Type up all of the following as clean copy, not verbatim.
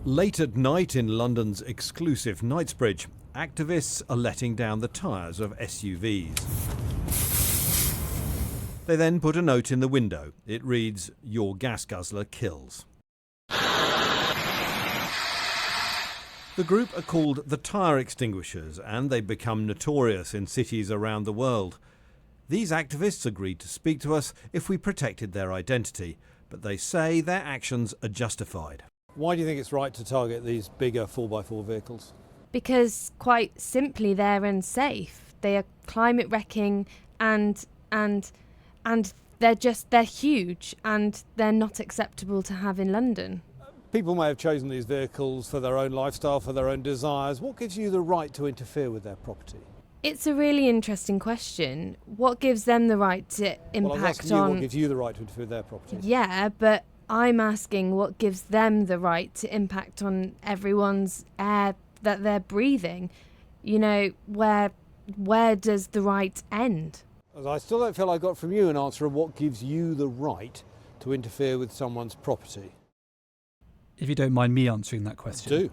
Late at night in London's exclusive Knightsbridge, activists are letting down the tyres of SUVs. They then put a note in the window. It reads, "Your gas guzzler kills." The group are called the Tyre Extinguishers, and they've become notorious in cities around the world. These activists agreed to speak to us if we protected their identity, but they say their actions are justified. Why do you think it's right to target these bigger 4x4 vehicles? Because quite simply they're unsafe. They are climate wrecking and they're huge and they're not acceptable to have in London. People may have chosen these vehicles for their own lifestyle, for their own desires. What gives you the right to interfere with their property? It's a really interesting question. What gives them the right to impact on... What gives you the right to interfere with their property? Yeah, but I'm asking what gives them the right to impact on everyone's air that they're breathing. You know, where does the right end? I still don't feel I got from you an answer of what gives you the right to interfere with someone's property. If you don't mind me answering that question. Do.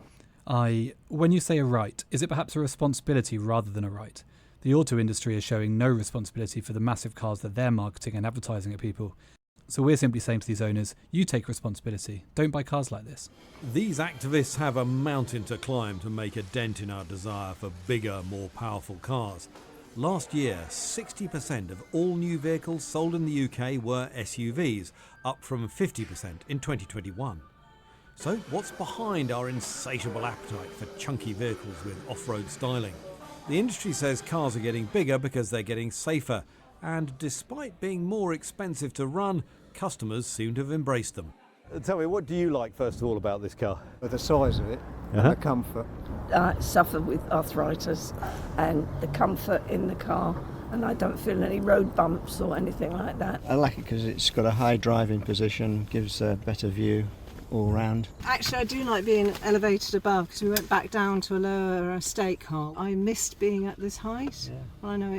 When you say a right, is it perhaps a responsibility rather than a right? The auto industry is showing no responsibility for the massive cars that they're marketing and advertising at people. So we're simply saying to these owners, you take responsibility. Don't buy cars like this. These activists have a mountain to climb to make a dent in our desire for bigger, more powerful cars. Last year, 60% of all new vehicles sold in the UK were SUVs, up from 50% in 2021. So what's behind our insatiable appetite for chunky vehicles with off-road styling? The industry says cars are getting bigger because they're getting safer, and despite being more expensive to run, customers seem to have embraced them. Tell me, what do you like first of all about this car? The size of it and the comfort. I suffer with arthritis and the comfort in the car, and I don't feel any road bumps or anything like that. I like it because it's got a high driving position, gives a better view all round. Actually, I do like being elevated above because we went back down to a lower estate car. I missed being at this height. Yeah. I know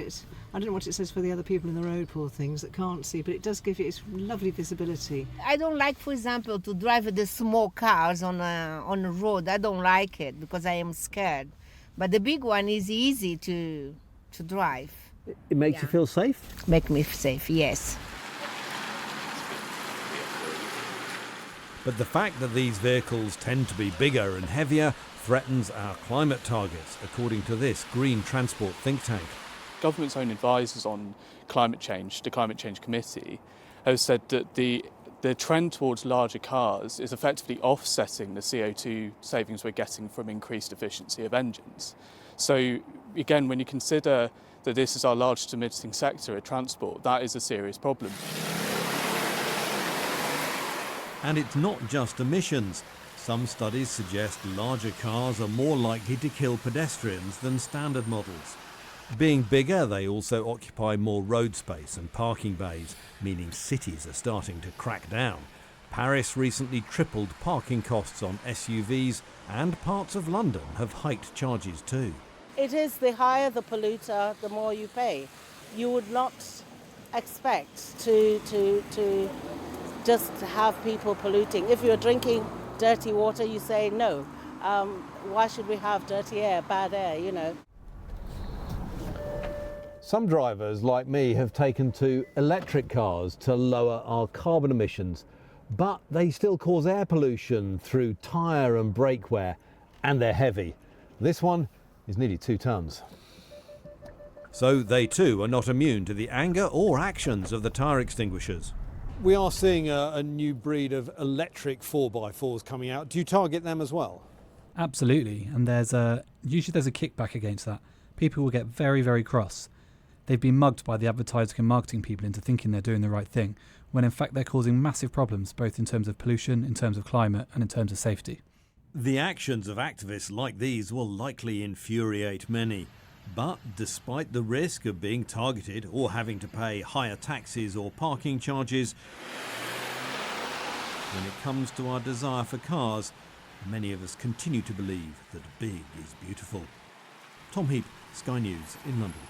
I don't know what it says for the other people in the road, poor things, that can't see, but it does give you its lovely visibility. I don't like, for example, to drive the small cars on the road. I don't like it because I am scared. But the big one is easy to drive. It makes you feel safe? Make me safe, yes. But the fact that these vehicles tend to be bigger and heavier threatens our climate targets, according to this green transport think tank. Government's own advisors on climate change, the Climate Change Committee, have said that the trend towards larger cars is effectively offsetting the CO2 savings we're getting from increased efficiency of engines. So again, when you consider that this is our largest emitting sector at transport, that is a serious problem. And it's not just emissions. Some studies suggest larger cars are more likely to kill pedestrians than standard models. Being bigger, they also occupy more road space and parking bays, meaning cities are starting to crack down. Paris recently tripled parking costs on SUVs, and parts of London have hiked charges too. It is the higher the polluter, the more you pay. You would not expect to just have people polluting. If you're drinking dirty water, you say no. Why should we have dirty air, bad air, you know? Some drivers, like me, have taken to electric cars to lower our carbon emissions, but they still cause air pollution through tyre and brake wear, and they're heavy. This one is nearly 2 tonnes. So they too are not immune to the anger or actions of the Tyre Extinguishers. We are seeing a new breed of electric 4x4s coming out. Do you target them as well? Absolutely, and usually there's a kickback against that. People will get very, very cross. They've been mugged by the advertising and marketing people into thinking they're doing the right thing, when in fact they're causing massive problems, both in terms of pollution, in terms of climate, and in terms of safety. The actions of activists like these will likely infuriate many. But despite the risk of being targeted or having to pay higher taxes or parking charges, when it comes to our desire for cars, many of us continue to believe that big is beautiful. Tom Heap, Sky News in London.